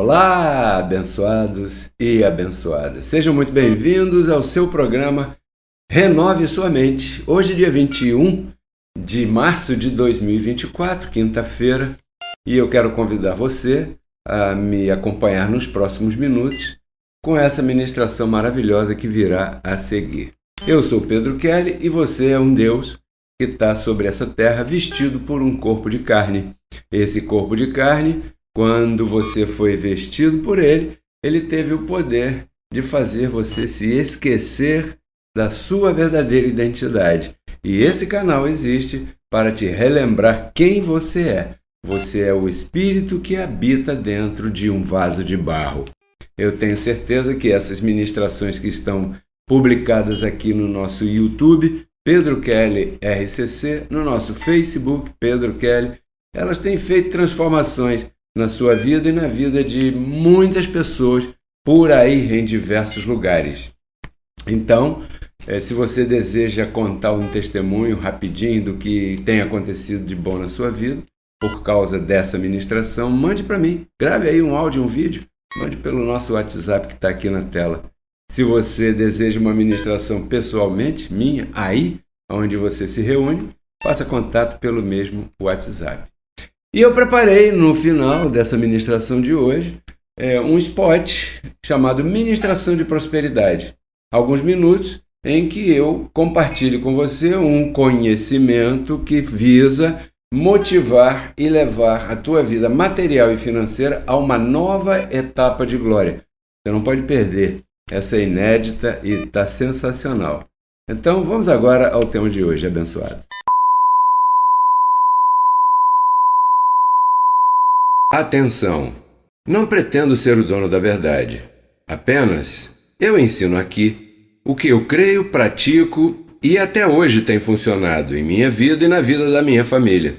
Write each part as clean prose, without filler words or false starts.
Olá, abençoados e abençoadas. Sejam muito bem-vindos ao seu programa Renove Sua Mente. Hoje, dia 21 de março de 2024, quinta-feira, e eu quero convidar você a me acompanhar nos próximos minutos com essa ministração maravilhosa que virá a seguir. Eu sou Pedro Kelly e você é um Deus que está sobre essa terra vestido por um corpo de carne. Esse corpo de carne, quando você foi vestido por ele, ele teve o poder de fazer você se esquecer da sua verdadeira identidade. E esse canal existe para te relembrar quem você é. Você é o espírito que habita dentro de um vaso de barro. Eu tenho certeza que essas ministrações que estão publicadas aqui no nosso YouTube, Pedro Kelly RCC, no nosso Facebook, Pedro Kelly, elas têm feito transformações na sua vida e na vida de muitas pessoas por aí em diversos lugares. Então, se você deseja contar um testemunho rapidinho do que tem acontecido de bom na sua vida, por causa dessa ministração, mande para mim. Grave aí um áudio, um vídeo, mande pelo nosso WhatsApp que está aqui na tela. Se você deseja uma ministração pessoalmente, minha, aí onde você se reúne, faça contato pelo mesmo WhatsApp. E eu preparei no final dessa ministração de hoje um spot chamado Ministração de Prosperidade. Alguns minutos em que eu compartilho com você um conhecimento que visa motivar e levar a tua vida material e financeira a uma nova etapa de glória. Você não pode perder. Essa é inédita e está sensacional. Então vamos agora ao tema de hoje, abençoados. Atenção! Não pretendo ser o dono da verdade. Apenas eu ensino aqui o que eu creio, pratico e até hoje tem funcionado em minha vida e na vida da minha família.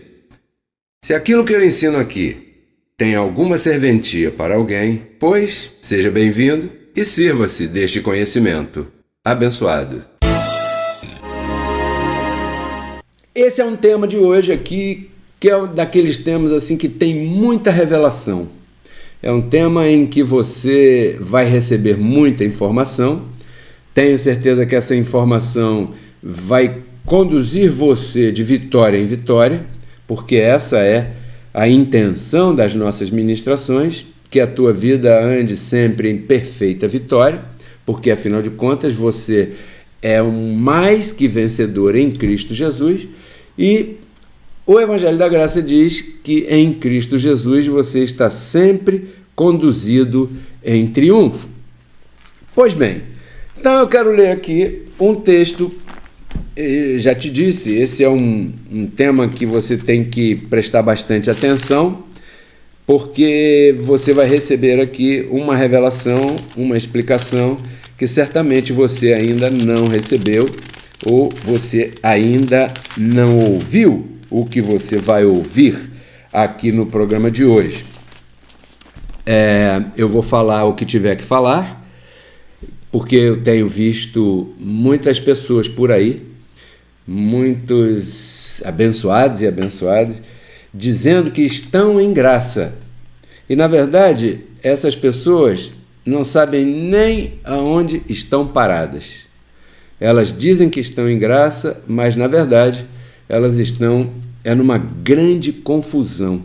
Se aquilo que eu ensino aqui tem alguma serventia para alguém, pois seja bem-vindo e sirva-se deste conhecimento. Abençoado! Esse é um tema de hoje aqui, que é daqueles temas assim que tem muita revelação. É um tema em que você vai receber muita informação. Tenho certeza que essa informação vai conduzir você de vitória em vitória, porque essa é a intenção das nossas ministrações, que a tua vida ande sempre em perfeita vitória, porque afinal de contas você é um mais que vencedor em Cristo Jesus, e o Evangelho da Graça diz que em Cristo Jesus você está sempre conduzido em triunfo. Pois bem, então eu quero ler aqui um texto. Já te disse, esse é um tema que você tem que prestar bastante atenção, porque você vai receber aqui uma revelação, uma explicação que certamente você ainda não recebeu ou você ainda não ouviu o que você vai ouvir aqui no programa de hoje. Eu vou falar o que tiver que falar, porque eu tenho visto muitas pessoas por aí, muitos abençoados e abençoadas, dizendo que estão em graça. E, na verdade, essas pessoas não sabem nem aonde estão paradas. Elas dizem que estão em graça, mas, na verdade, elas estão numa grande confusão.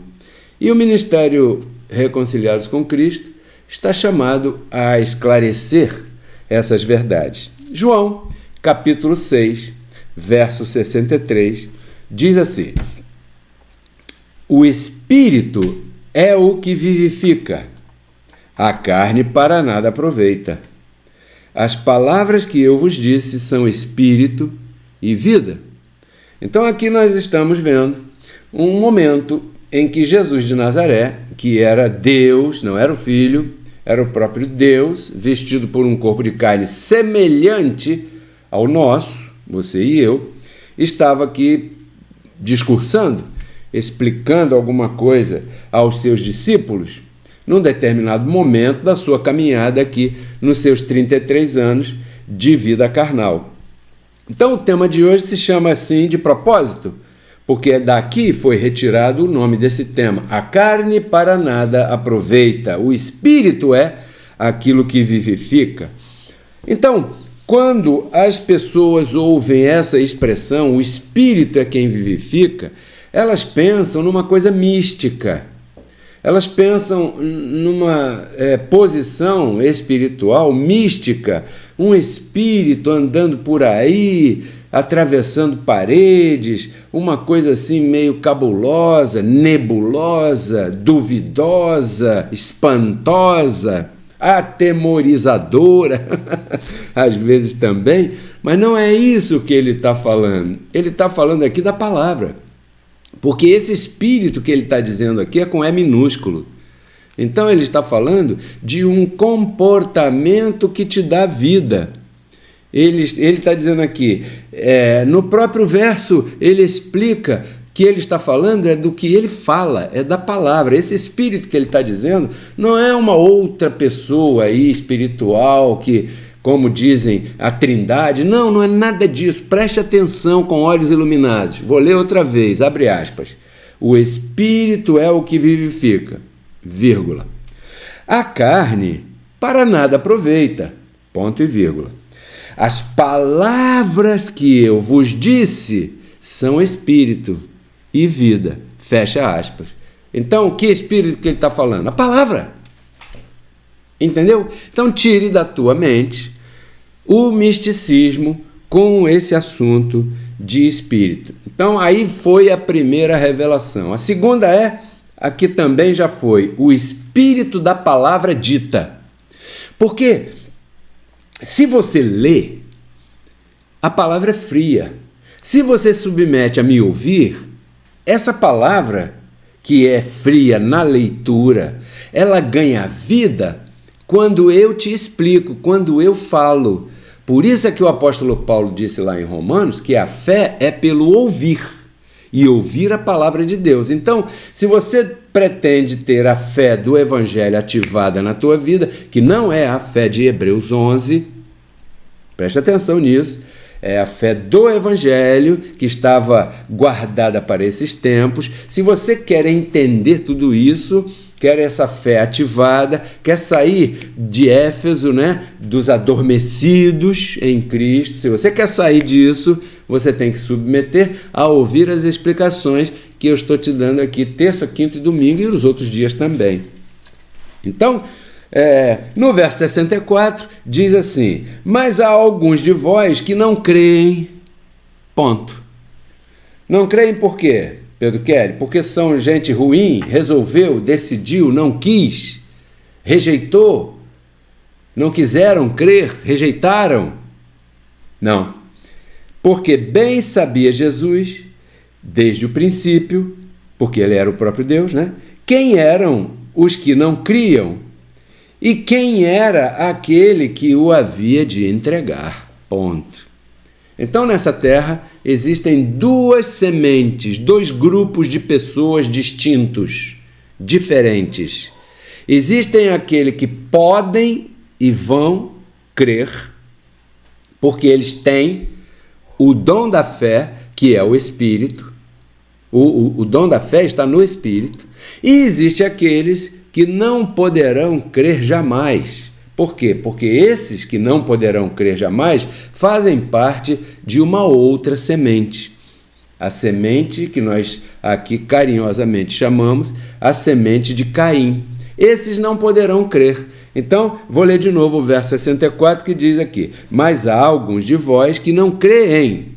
E o Ministério Reconciliados com Cristo está chamado a esclarecer essas verdades. João, capítulo 6, verso 63, diz assim: o Espírito é o que vivifica, a carne para nada aproveita. As palavras que eu vos disse são Espírito e vida. Então aqui nós estamos vendo um momento em que Jesus de Nazaré, que era Deus, não era o Filho, era o próprio Deus, vestido por um corpo de carne semelhante ao nosso, você e eu, estava aqui discursando, explicando alguma coisa aos seus discípulos, num determinado momento da sua caminhada aqui, nos seus 33 anos de vida carnal. Então o tema de hoje se chama assim de propósito, porque daqui foi retirado o nome desse tema. A carne para nada aproveita, o espírito é aquilo que vivifica. Então, quando as pessoas ouvem essa expressão, o espírito é quem vivifica, elas pensam numa coisa mística. Elas pensam numa posição espiritual mística, um espírito andando por aí, atravessando paredes, uma coisa assim meio cabulosa, nebulosa, duvidosa, espantosa, atemorizadora, às vezes também, mas não é isso que ele está falando. Ele está falando aqui da palavra. Porque esse espírito que ele está dizendo aqui é com E minúsculo. Então ele está falando de um comportamento que te dá vida. Ele está dizendo aqui, no próprio verso, ele explica que ele está falando é do que ele fala, é da palavra. Esse espírito que ele está dizendo não é uma outra pessoa aí espiritual que, como dizem, a Trindade. Não, não é nada disso. Preste atenção com olhos iluminados. Vou ler outra vez, abre aspas. O Espírito é o que vivifica, vírgula. A carne para nada aproveita, ponto e vírgula. As palavras que eu vos disse são Espírito e vida, fecha aspas. Então, que Espírito que ele está falando? A palavra. Entendeu? Então, tire da tua mente o misticismo com esse assunto de espírito. Então, aí foi a primeira revelação. A segunda aqui também já foi, o espírito da palavra dita. Porque, se você lê, a palavra é fria. Se você submete a me ouvir, essa palavra, que é fria na leitura, ela ganha vida quando eu te explico, quando eu falo. Por isso é que o apóstolo Paulo disse lá em Romanos que a fé é pelo ouvir, e ouvir a palavra de Deus. Então, se você pretende ter a fé do Evangelho ativada na tua vida, que não é a fé de Hebreus 11, preste atenção nisso, é a fé do Evangelho que estava guardada para esses tempos. Se você quer entender tudo isso, quer essa fé ativada, quer sair de Éfeso, né, dos adormecidos em Cristo, se você quer sair disso, você tem que submeter a ouvir as explicações que eu estou te dando aqui terça, quinta e domingo e os outros dias também. Então, no verso 64, diz assim: mas há alguns de vós que não creem, ponto. Não creem por quê, Pedro Kelly? Porque são gente ruim, resolveu, decidiu, não quis, rejeitou, não quiseram crer, rejeitaram? Não. Porque bem sabia Jesus, desde o princípio, porque ele era o próprio Deus, né? Quem eram os que não criam e quem era aquele que o havia de entregar. Ponto. Então, nessa terra, existem duas sementes, dois grupos de pessoas distintos, diferentes. Existem aqueles que podem e vão crer, porque eles têm o dom da fé, que é o Espírito. O dom da fé está no Espírito. E existe aqueles que não poderão crer jamais. Por quê? Porque esses que não poderão crer jamais fazem parte de uma outra semente. A semente que nós aqui carinhosamente chamamos a semente de Caim. Esses não poderão crer. Então, vou ler de novo o verso 64 que diz aqui: mas há alguns de vós que não creem.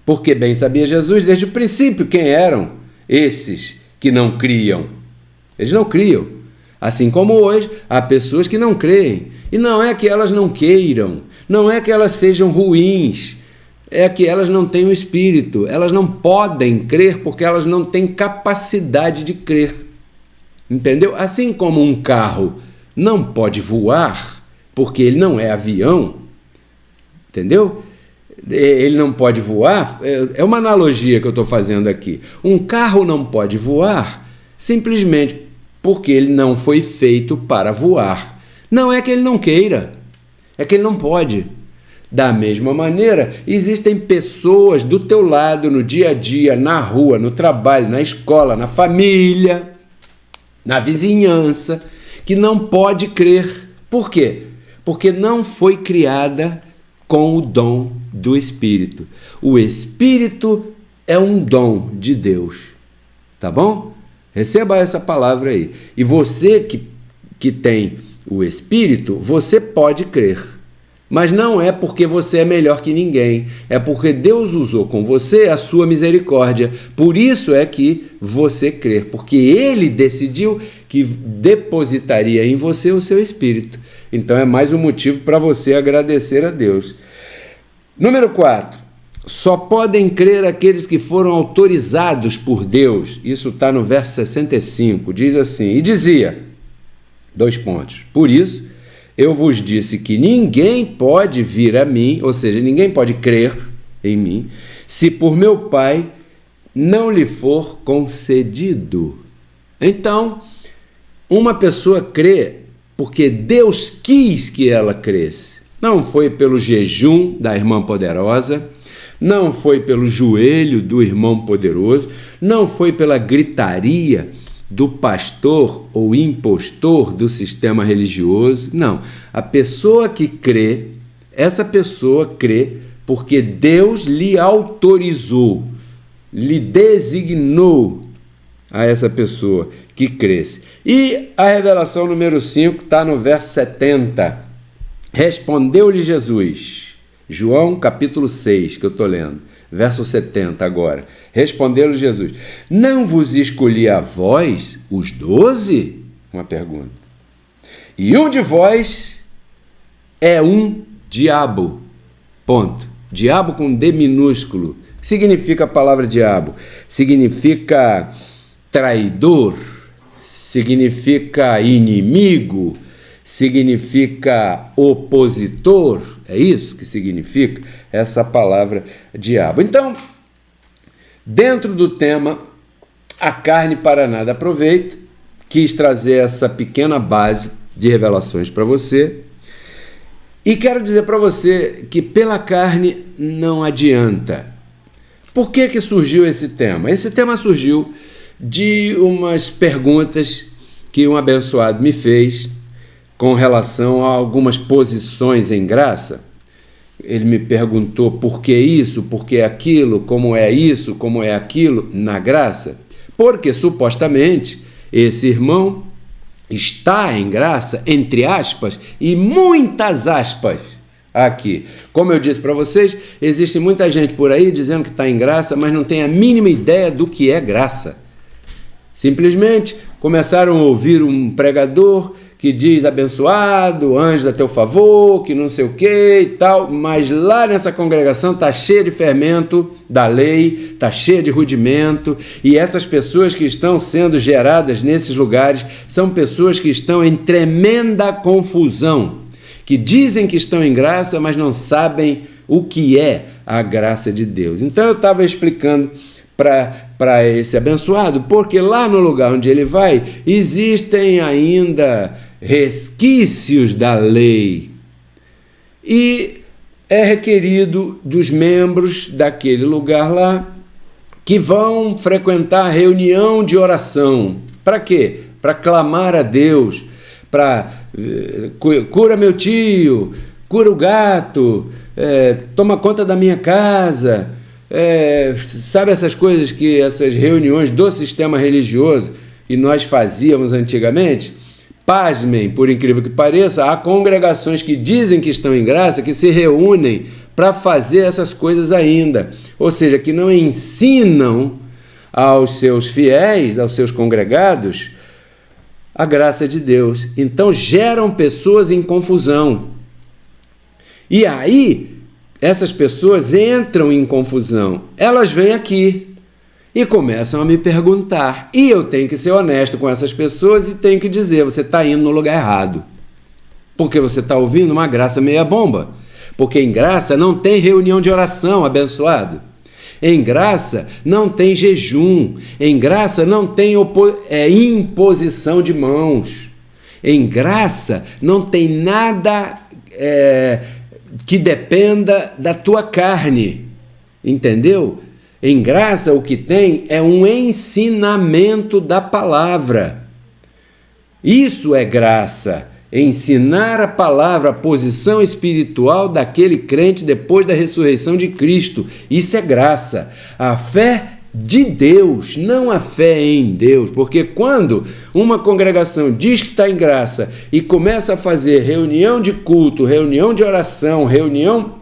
Porque bem sabia Jesus desde o princípio quem eram esses que não criam. Eles não criam. Assim como hoje, há pessoas que não creem. E não é que elas não queiram, não é que elas sejam ruins, é que elas não têm o Espírito. Elas não podem crer porque elas não têm capacidade de crer. Entendeu? Assim como um carro não pode voar porque ele não é avião, entendeu? Ele não pode voar, é uma analogia que eu estou fazendo aqui. Um carro não pode voar simplesmente porque ele não foi feito para voar. Não é que ele não queira, é que ele não pode. Da mesma maneira, existem pessoas do teu lado, no dia a dia, na rua, no trabalho, na escola, na família, na vizinhança, que não pode crer. Por quê? Porque não foi criada com o dom do Espírito. O Espírito é um dom de Deus, tá bom? Receba essa palavra aí. E você que tem o Espírito, você pode crer. Mas não é porque você é melhor que ninguém, é porque Deus usou com você a sua misericórdia. Por isso é que você crê, porque Ele decidiu que depositaria em você o seu Espírito. Então é mais um motivo para você agradecer a Deus. Número 4. Só podem crer aqueles que foram autorizados por Deus. Isso está no verso 65. Diz assim, e dizia, 2 pontos, por isso eu vos disse que ninguém pode vir a mim, ou seja, ninguém pode crer em mim, se por meu Pai não lhe for concedido. Então, uma pessoa crê porque Deus quis que ela cresça. Não foi pelo jejum da irmã poderosa, não foi pelo joelho do irmão poderoso, não foi pela gritaria do pastor ou impostor do sistema religioso. Não, a pessoa que crê, essa pessoa crê porque Deus lhe autorizou, lhe designou a essa pessoa que cresce. E a revelação número 5 está no verso 70. Respondeu-lhe Jesus, João capítulo 6, que eu estou lendo, verso 70 agora. Respondeu-lhe Jesus, não vos escolhi a vós, os 12? Uma pergunta. E um de vós é um diabo. Ponto. Diabo com D minúsculo. O que significa a palavra diabo? Significa traidor, significa inimigo, significa opositor. É isso que significa essa palavra diabo. Então, dentro do tema A Carne para Nada Aproveita, quis trazer essa pequena base de revelações para você. E quero dizer para você que pela carne não adianta. Por que surgiu esse tema? Esse tema surgiu de umas perguntas que um abençoado me fez com relação a algumas posições em graça. Ele me perguntou por que isso, por que aquilo, como é isso, como é aquilo na graça. Porque supostamente esse irmão está em graça, entre aspas, e muitas aspas aqui. Como eu disse para vocês, existe muita gente por aí dizendo que está em graça, mas não tem a mínima ideia do que é graça. Simplesmente começaram a ouvir um pregador que diz abençoado, anjo a teu favor, que não sei o que e tal, mas lá nessa congregação está cheia de fermento da lei, está cheia de rudimento, e essas pessoas que estão sendo geradas nesses lugares são pessoas que estão em tremenda confusão, que dizem que estão em graça, mas não sabem o que é a graça de Deus. Então eu estava explicando para esse abençoado, porque lá no lugar onde ele vai, existem ainda resquícios da lei, e é requerido dos membros daquele lugar lá que vão frequentar a reunião de oração. Para quê? Para clamar a Deus, para cura meu tio, cura o gato, toma conta da minha casa, sabe essas coisas que essas reuniões do sistema religioso e nós fazíamos antigamente? Pasmem, por incrível que pareça, há congregações que dizem que estão em graça, que se reúnem para fazer essas coisas ainda. Ou seja, que não ensinam aos seus fiéis, aos seus congregados, a graça de Deus. Então geram pessoas em confusão. E aí, essas pessoas entram em confusão. Elas vêm aqui e começam a me perguntar. E eu tenho que ser honesto com essas pessoas e tenho que dizer, você está indo no lugar errado. Porque você está ouvindo uma graça meia bomba. Porque em graça não tem reunião de oração, abençoado. Em graça não tem jejum. Em graça não tem imposição de mãos. Em graça não tem nada que dependa da tua carne, entendeu? Em graça o que tem é um ensinamento da palavra. Isso é graça, ensinar a palavra, a posição espiritual daquele crente depois da ressurreição de Cristo. Isso é graça. A fé de Deus, não a fé em Deus, porque quando uma congregação diz que está em graça e começa a fazer reunião de culto, reunião de oração, reunião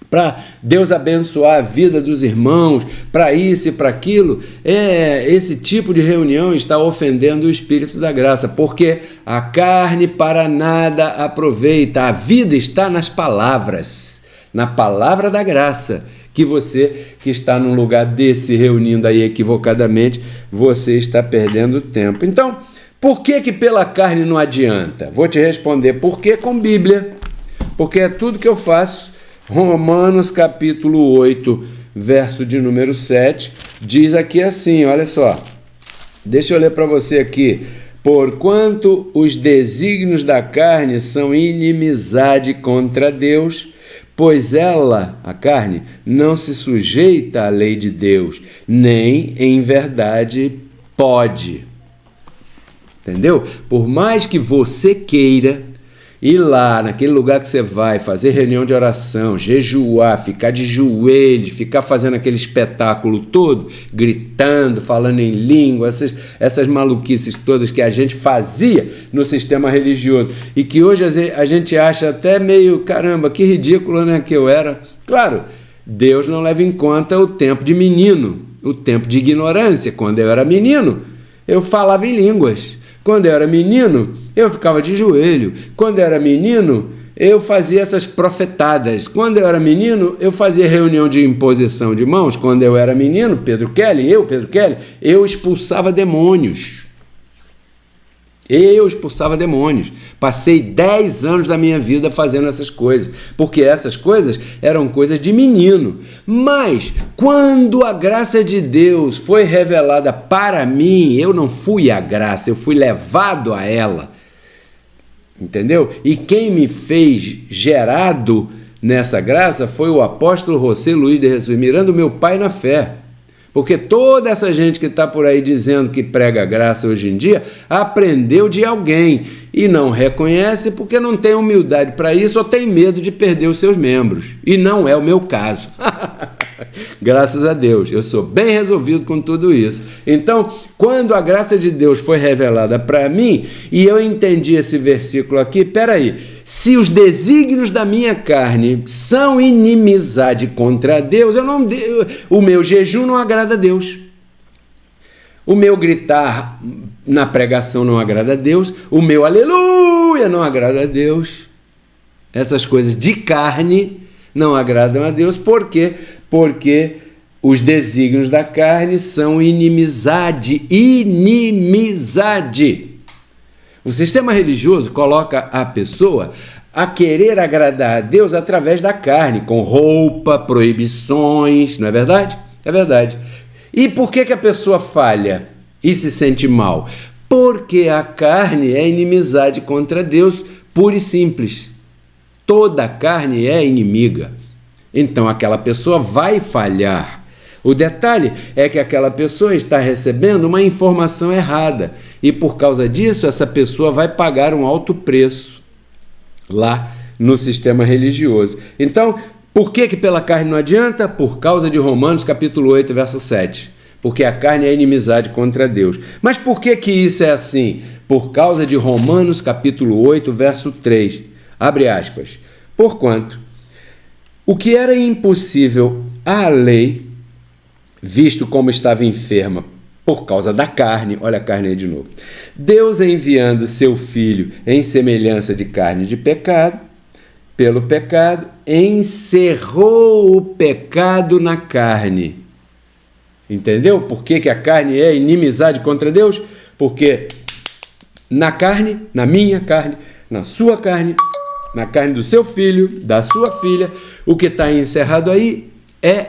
para Deus abençoar a vida dos irmãos, para isso e para aquilo, esse tipo de reunião está ofendendo o Espírito da graça, porque a carne para nada aproveita, a vida está nas palavras, na palavra da graça, que você que está num lugar desse reunindo aí equivocadamente, você está perdendo tempo. Então, por que pela carne não adianta? Vou te responder, porque com Bíblia, porque é tudo que eu faço. Romanos capítulo 8, verso de número 7, diz aqui assim, olha só, deixa eu ler para você aqui. Porquanto os desígnios da carne são inimizade contra Deus, pois ela, a carne, não se sujeita à lei de Deus, nem em verdade pode. Entendeu? Por mais que você queira ir lá, naquele lugar que você vai, fazer reunião de oração, jejuar, ficar de joelhos, ficar fazendo aquele espetáculo todo, gritando, falando em língua, essas maluquices todas que a gente fazia no sistema religioso e que hoje a gente acha até meio, caramba, que ridículo, né, que eu era. Claro, Deus não leva em conta o tempo de menino, o tempo de ignorância. Quando eu era menino, eu falava em línguas. Quando eu era menino, eu ficava de joelho. Quando eu era menino, eu fazia essas profetadas. Quando eu era menino, eu fazia reunião de imposição de mãos. Quando eu era menino, Pedro Kelly, eu expulsava demônios. Eu expulsava demônios. Passei 10 anos da minha vida fazendo essas coisas, porque essas coisas eram coisas de menino. Mas, quando a graça de Deus foi revelada para mim, eu não fui a graça, eu fui levado a ela. Entendeu? E quem me fez gerado nessa graça foi o apóstolo José Luiz de Jesus Miranda, meu pai na fé. Porque toda essa gente que está por aí dizendo que prega graça hoje em dia, aprendeu de alguém e não reconhece porque não tem humildade para isso ou tem medo de perder os seus membros. E não é o meu caso. Graças a Deus, eu sou bem resolvido com tudo isso. Então, quando a graça de Deus foi revelada para mim, e eu entendi esse versículo aqui, peraí, se os desígnios da minha carne são inimizade contra Deus, o meu jejum não agrada a Deus. O meu gritar na pregação não agrada a Deus, o meu aleluia não agrada a Deus. Essas coisas de carne não agradam a Deus, por quê? Porque os desígnios da carne são inimizade. O sistema religioso coloca a pessoa a querer agradar a Deus através da carne, com roupa, proibições, não é verdade? É verdade. E por que a pessoa falha e se sente mal? Porque a carne é inimizade contra Deus, pura e simples. Toda carne é inimiga. Então aquela pessoa vai falhar. O detalhe é que aquela pessoa está recebendo uma informação errada e por causa disso essa pessoa vai pagar um alto preço lá no sistema religioso. Então, por que pela carne não adianta? Por causa de Romanos capítulo 8, verso 7. Porque a carne é inimizade contra Deus. Mas por que isso é assim? Por causa de Romanos capítulo 8, verso 3. Abre aspas. Porquanto o que era impossível à lei, visto como estava enferma por causa da carne, olha a carne aí de novo, Deus enviando seu Filho em semelhança de carne de pecado, pelo pecado, encerrou o pecado na carne. Entendeu? Por que a carne é inimizade contra Deus? Porque na carne, na minha carne, na sua carne, na carne do seu filho, da sua filha, o que está encerrado aí é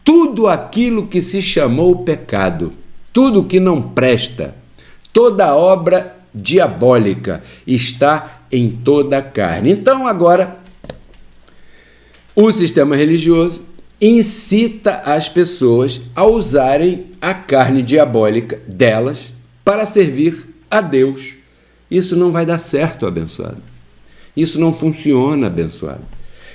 tudo aquilo que se chamou pecado, tudo que não presta, toda obra diabólica está em toda a carne. Então agora, O sistema religioso incita as pessoas a usarem a carne diabólica delas para servir a Deus. Isso não vai dar certo, abençoado. Isso não funciona, abençoado.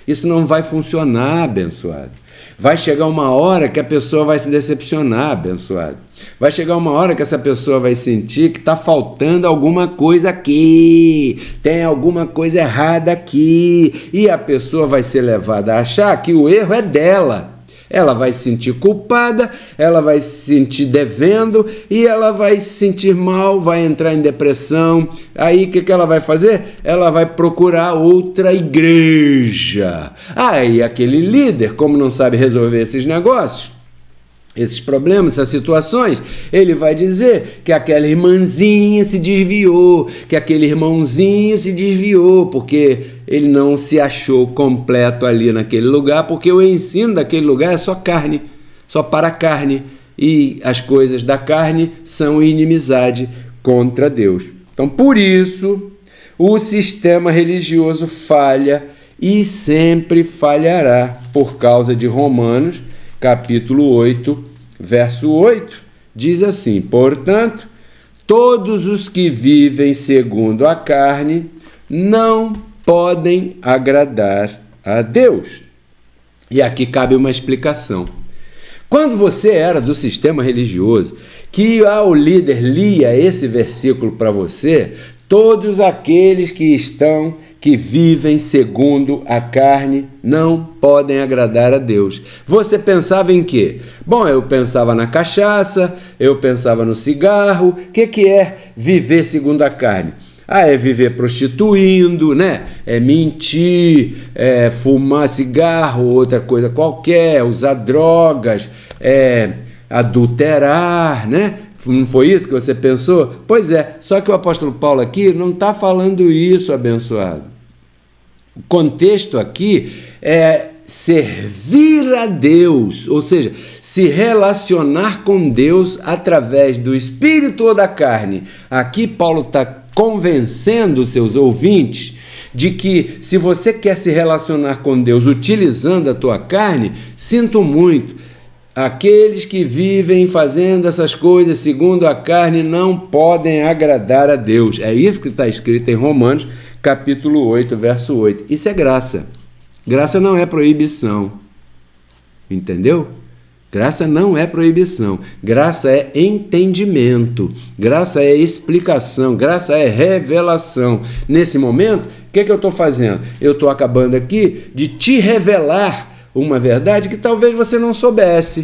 Isso não vai funcionar, abençoado. Vai chegar uma hora que a pessoa vai se decepcionar, abençoado. Vai chegar uma hora que essa pessoa vai sentir que está faltando alguma coisa aqui, tem alguma coisa errada aqui, e a pessoa vai ser levada a achar que o erro é dela. Ela vai se sentir culpada, ela vai se sentir devendo e ela vai se sentir mal, vai entrar em depressão. Aí o que ela vai fazer? Ela vai procurar outra igreja. Aí aquele líder, como não sabe resolver esses negócios, esses problemas, essas situações, ele vai dizer que aquela irmãzinha se desviou, que aquele irmãozinho se desviou, porque ele não se achou completo ali naquele lugar, porque o ensino daquele lugar é só carne, só para a carne, e as coisas da carne são inimizade contra Deus. Então, por isso, o sistema religioso falha e sempre falhará, por causa de Romanos, capítulo 8, verso 8, diz assim: portanto, todos os que vivem segundo a carne não podem agradar a Deus. E aqui cabe uma explicação. Quando você era do sistema religioso, que o líder lia esse versículo para você, todos aqueles que vivem segundo a carne não podem agradar a Deus. Você pensava em quê? Bom, eu pensava na cachaça, eu pensava no cigarro. O que é viver segundo a carne? É viver prostituindo, né? É mentir, é fumar cigarro, outra coisa qualquer, usar drogas, adulterar, né? Não foi isso que você pensou? Pois é, só que o apóstolo Paulo aqui não está falando isso, abençoado. O contexto aqui é servir a Deus, ou seja, se relacionar com Deus através do espírito ou da carne. Aqui Paulo está convencendo os seus ouvintes de que se você quer se relacionar com Deus utilizando a tua carne, sinto muito, aqueles que vivem fazendo essas coisas segundo a carne não podem agradar a Deus. É isso que está escrito em Romanos, capítulo 8, verso 8. Isso é graça. Graça não é proibição. Entendeu? Graça não é proibição. Graça é entendimento. Graça é explicação. Graça é revelação. Nesse momento, o que eu estou fazendo? Eu estou acabando aqui de te revelar uma verdade que talvez você não soubesse.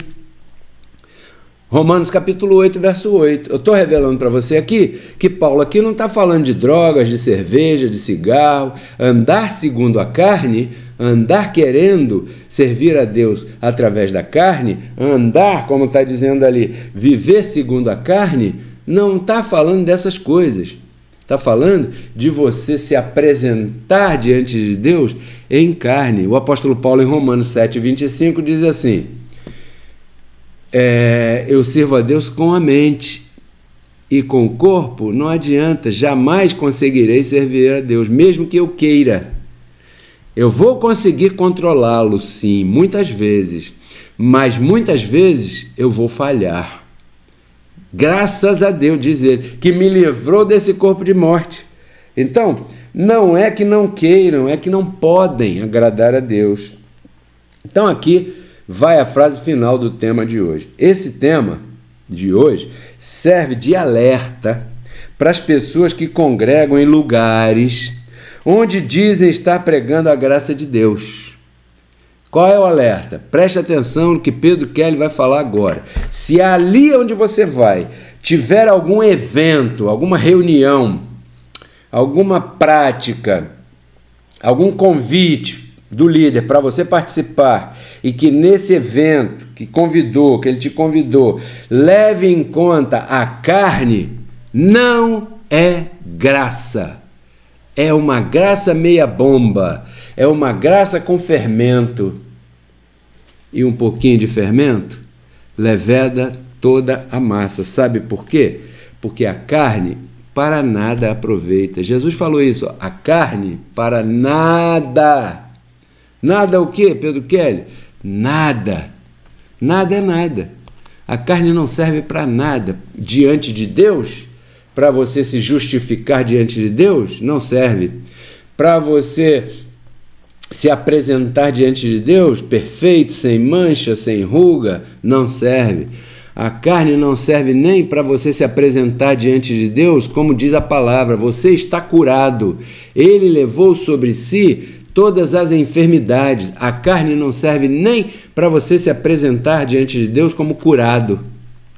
Romanos capítulo 8, verso 8. Eu estou revelando para você aqui que Paulo aqui não está falando de drogas, de cerveja, de cigarro. Andar segundo a carne, andar querendo servir a Deus através da carne, andar, como está dizendo ali, viver segundo a carne, não está falando dessas coisas. Está falando de você se apresentar diante de Deus em carne. O apóstolo Paulo, em Romanos 7, 25, diz assim: eu sirvo a Deus com a mente e com o corpo não adianta, jamais conseguirei servir a Deus, mesmo que eu queira. Eu vou conseguir controlá-lo, sim, muitas vezes, mas muitas vezes eu vou falhar. Graças a Deus, diz ele, que me livrou desse corpo de morte. Então, não é que não queiram, é que não podem agradar a Deus. Então aqui vai a frase final do tema de hoje. Esse tema de hoje serve de alerta para as pessoas que congregam em lugares onde dizem estar pregando a graça de Deus. Qual é o alerta? Preste atenção no que Pedro Kelly vai falar agora. Se ali onde você vai tiver algum evento, alguma reunião, alguma prática, algum convite do líder para você participar e que nesse evento que ele te convidou, leve em conta a carne, não é graça. É uma graça meia bomba, é uma graça com fermento. E um pouquinho de fermento leveda toda a massa. Sabe por quê? Porque a carne para nada aproveita. Jesus falou isso, a carne para nada Nada o quê, Pedro Kelly? Nada. Nada é nada. A carne não serve para nada diante de Deus. Para você se justificar diante de Deus, não serve. Para você se apresentar diante de Deus, perfeito, sem mancha, sem ruga, não serve. A carne não serve nem para você se apresentar diante de Deus, como diz a palavra, você está curado. Ele levou sobre si todas as enfermidades. A carne não serve nem para você se apresentar diante de Deus como curado,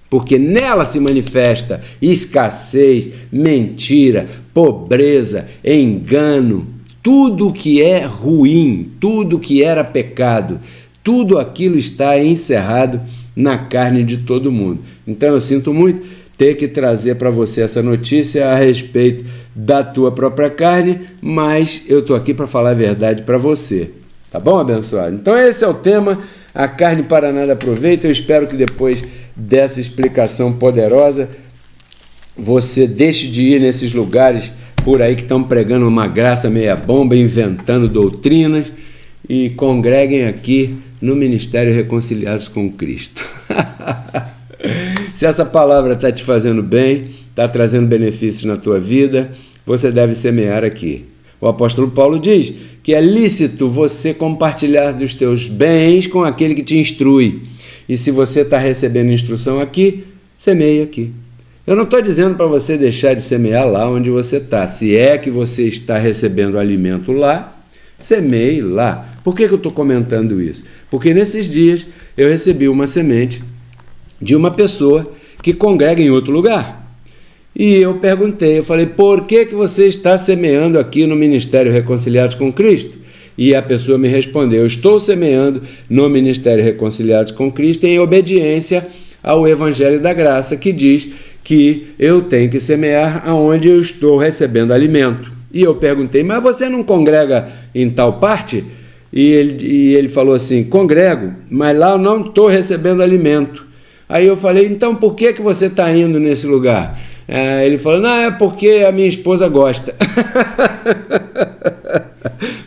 porque nela se manifesta escassez, mentira, pobreza, engano, tudo que é ruim, tudo que era pecado, tudo aquilo está encerrado na carne de todo mundo. Então eu sinto muito ter que trazer para você essa notícia a respeito da tua própria carne, mas eu estou aqui para falar a verdade para você. Tá bom, abençoado? Então esse é o tema, a carne para nada aproveita. Eu espero que depois dessa explicação poderosa você deixe de ir nesses lugares por aí que estão pregando uma graça meia bomba, inventando doutrinas, e congreguem aqui no Ministério Reconciliados com Cristo. Se essa palavra está te fazendo bem, está trazendo benefícios na tua vida, você deve semear aqui. O apóstolo Paulo diz que é lícito você compartilhar dos teus bens com aquele que te instrui. E se você está recebendo instrução aqui, semeie aqui. Eu não estou dizendo para você deixar de semear lá onde você está. Se é que você está recebendo alimento lá, semeie lá. Por que eu estou comentando isso? Porque nesses dias eu recebi uma semente de uma pessoa que congrega em outro lugar. E eu perguntei, eu falei, por que você está semeando aqui no Ministério Reconciliados com Cristo? E a pessoa me respondeu, eu estou semeando no Ministério Reconciliados com Cristo em obediência ao Evangelho da Graça, que diz que eu tenho que semear aonde eu estou recebendo alimento. E eu perguntei, mas você não congrega em tal parte? E ele falou assim, congrego, mas lá eu não estou recebendo alimento. Aí eu falei, então por que você está indo nesse lugar? Ele falou, não, é porque a minha esposa gosta.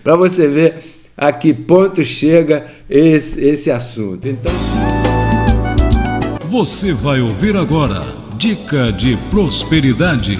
Para você ver a que ponto chega esse assunto. Então, você vai ouvir agora Dica de Prosperidade.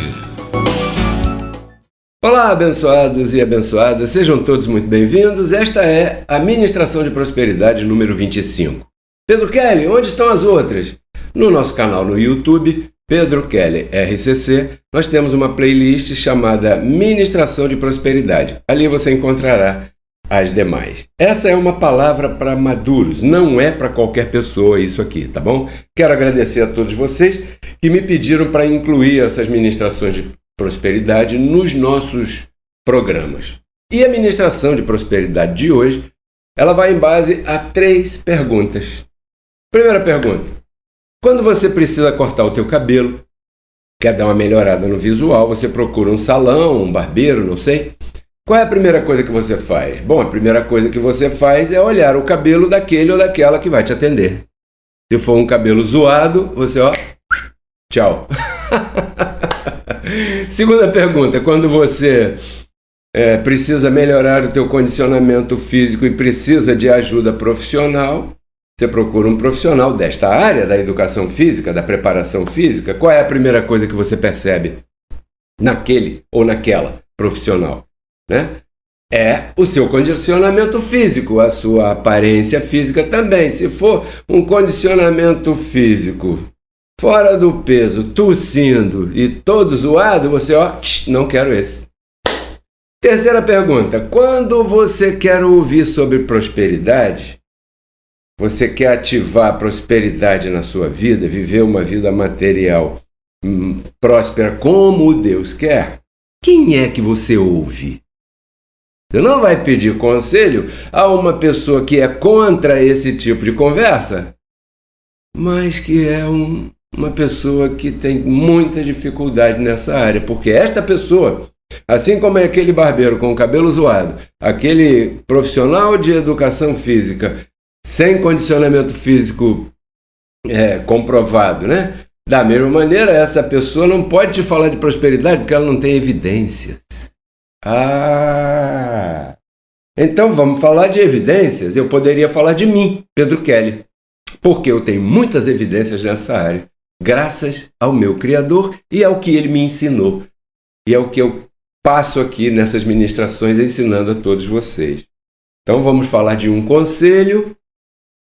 Olá, abençoados e abençoadas, sejam todos muito bem-vindos. Esta é a Ministração de Prosperidade número 25. Pedro Kelly, onde estão as outras? No nosso canal no YouTube, Pedro Kelly RCC, nós temos uma playlist chamada Ministração de Prosperidade. Ali você encontrará as demais. Essa é uma palavra para maduros, não é para qualquer pessoa isso aqui, tá bom? Quero agradecer a todos vocês que me pediram para incluir essas ministrações de prosperidade nos nossos programas. E a ministração de prosperidade de hoje, ela vai em base a 3 perguntas. Primeira pergunta, quando você precisa cortar o teu cabelo, quer dar uma melhorada no visual, você procura um salão, um barbeiro, não sei. Qual é a primeira coisa que você faz? Bom, a primeira coisa que você faz é olhar o cabelo daquele ou daquela que vai te atender. Se for um cabelo zoado, você, tchau. Segunda pergunta, quando você precisa melhorar o teu condicionamento físico e precisa de ajuda profissional, você procura um profissional desta área, da educação física, da preparação física. Qual é a primeira coisa que você percebe naquele ou naquela profissional? Né? É o seu condicionamento físico, a sua aparência física também. Se for um condicionamento físico fora do peso, tossindo e todo zoado, você, não quero esse. Terceira pergunta, quando você quer ouvir sobre prosperidade, você quer ativar a prosperidade na sua vida, viver uma vida material próspera como Deus quer, quem é que você ouve? Você não vai pedir conselho a uma pessoa que é contra esse tipo de conversa, mas que é uma pessoa que tem muita dificuldade nessa área, porque esta pessoa, assim como é aquele barbeiro com o cabelo zoado, aquele profissional de educação física sem condicionamento físico comprovado, né? Da mesma maneira, essa pessoa não pode te falar de prosperidade porque ela não tem evidências. Então vamos falar de evidências. Eu poderia falar de mim, Pedro Kelly, porque eu tenho muitas evidências nessa área, graças ao meu Criador e ao que ele me ensinou. E é o que eu passo aqui nessas ministrações ensinando a todos vocês. Então vamos falar de um conselho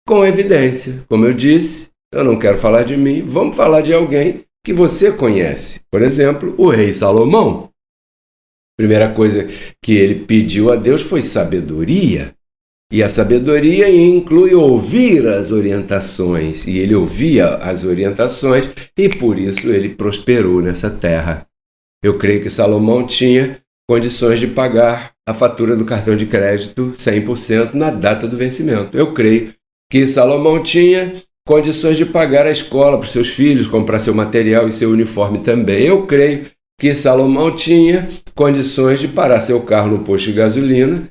com evidência. Como eu disse, eu não quero falar de mim, vamos falar de alguém que você conhece. Por exemplo, o rei Salomão. A primeira coisa que ele pediu a Deus foi sabedoria. E a sabedoria inclui ouvir as orientações. E ele ouvia as orientações e por isso ele prosperou nessa terra. Eu creio que Salomão tinha condições de pagar a fatura do cartão de crédito 100% na data do vencimento. Eu creio que Salomão tinha condições de pagar a escola para os seus filhos, comprar seu material e seu uniforme também. Eu creio que Salomão tinha condições de parar seu carro no posto de gasolina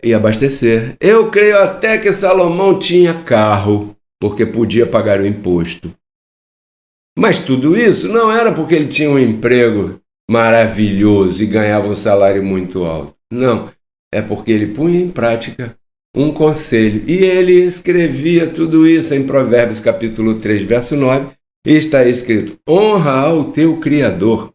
e abastecer. Eu creio até que Salomão tinha carro, porque podia pagar o imposto. Mas tudo isso não era porque ele tinha um emprego maravilhoso e ganhava um salário muito alto. Não, é porque ele punha em prática um conselho. E ele escrevia tudo isso em Provérbios capítulo 3, verso 9. E está escrito: honra ao teu Criador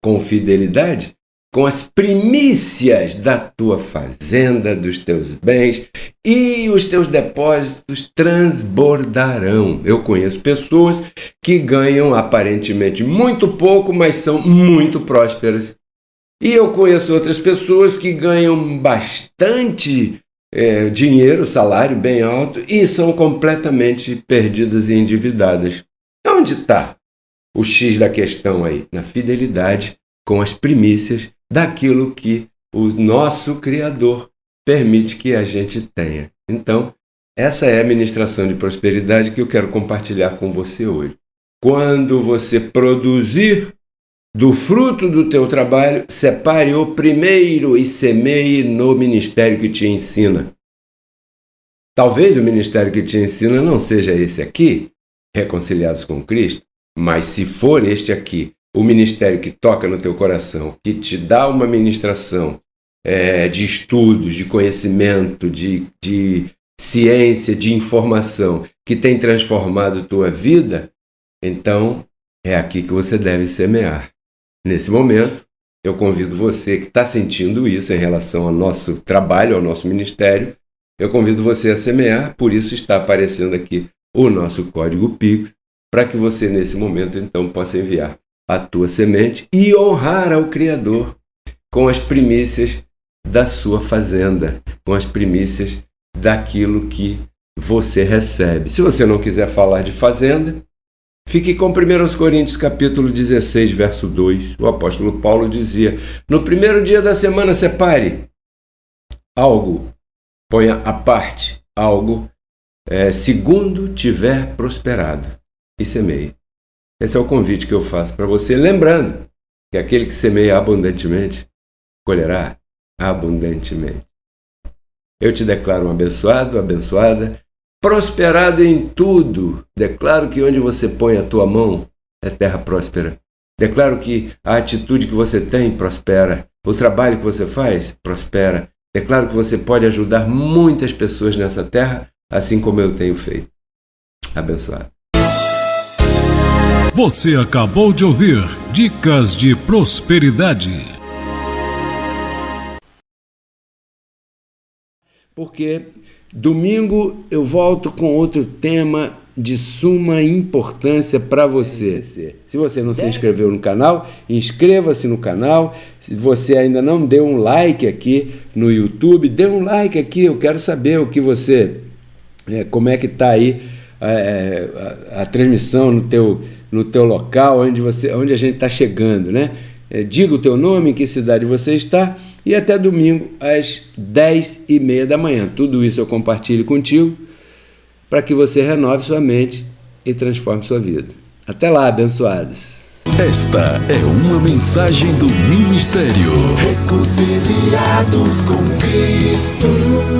com fidelidade, com as primícias da tua fazenda, dos teus bens, e os teus depósitos transbordarão. Eu conheço pessoas que ganham aparentemente muito pouco, mas são muito prósperas. E eu conheço outras pessoas que ganham bastante dinheiro, salário bem alto, e são completamente perdidas e endividadas. Onde está o X da questão aí? Na fidelidade com as primícias daquilo que o nosso Criador permite que a gente tenha. Então, essa é a ministração de prosperidade que eu quero compartilhar com você hoje. Quando você produzir do fruto do teu trabalho, separe o primeiro e semeie no ministério que te ensina. Talvez o ministério que te ensina não seja esse aqui, Reconciliados com Cristo, mas se for este aqui, o ministério que toca no teu coração, que te dá uma ministração de estudos, de conhecimento, de ciência, de informação, que tem transformado tua vida, então é aqui que você deve semear. Nesse momento, eu convido você que está sentindo isso em relação ao nosso trabalho, ao nosso ministério, eu convido você a semear, por isso está aparecendo aqui o nosso código Pix, para que você nesse momento então possa enviar a tua semente e honrar ao Criador com as primícias da sua fazenda, com as primícias daquilo que você recebe. Se você não quiser falar de fazenda, fique com 1 Coríntios capítulo 16, verso 2. O apóstolo Paulo dizia: no primeiro dia da semana separe algo, ponha à parte algo, segundo tiver prosperado, e semeie. Esse é o convite que eu faço para você, lembrando que aquele que semeia abundantemente, colherá abundantemente. Eu te declaro um abençoado, abençoada, prosperado em tudo. Declaro que onde você põe a tua mão é terra próspera. Declaro que a atitude que você tem prospera. O trabalho que você faz prospera. Declaro que você pode ajudar muitas pessoas nessa terra, assim como eu tenho feito. Abençoado. Você acabou de ouvir Dicas de Prosperidade. Porque domingo eu volto com outro tema de suma importância para você. Se você não se inscreveu no canal, inscreva-se no canal. Se você ainda não deu um like aqui no YouTube, dê um like aqui. Eu quero saber o que você, como é que está aí a transmissão no teu local, onde a gente está chegando, né? Diga o teu nome, em que cidade você está, e até domingo às 10h30 da manhã. Tudo isso eu compartilho contigo para que você renove sua mente e transforme sua vida. Até lá, abençoados. Esta é uma mensagem do Ministério Reconciliados com Cristo.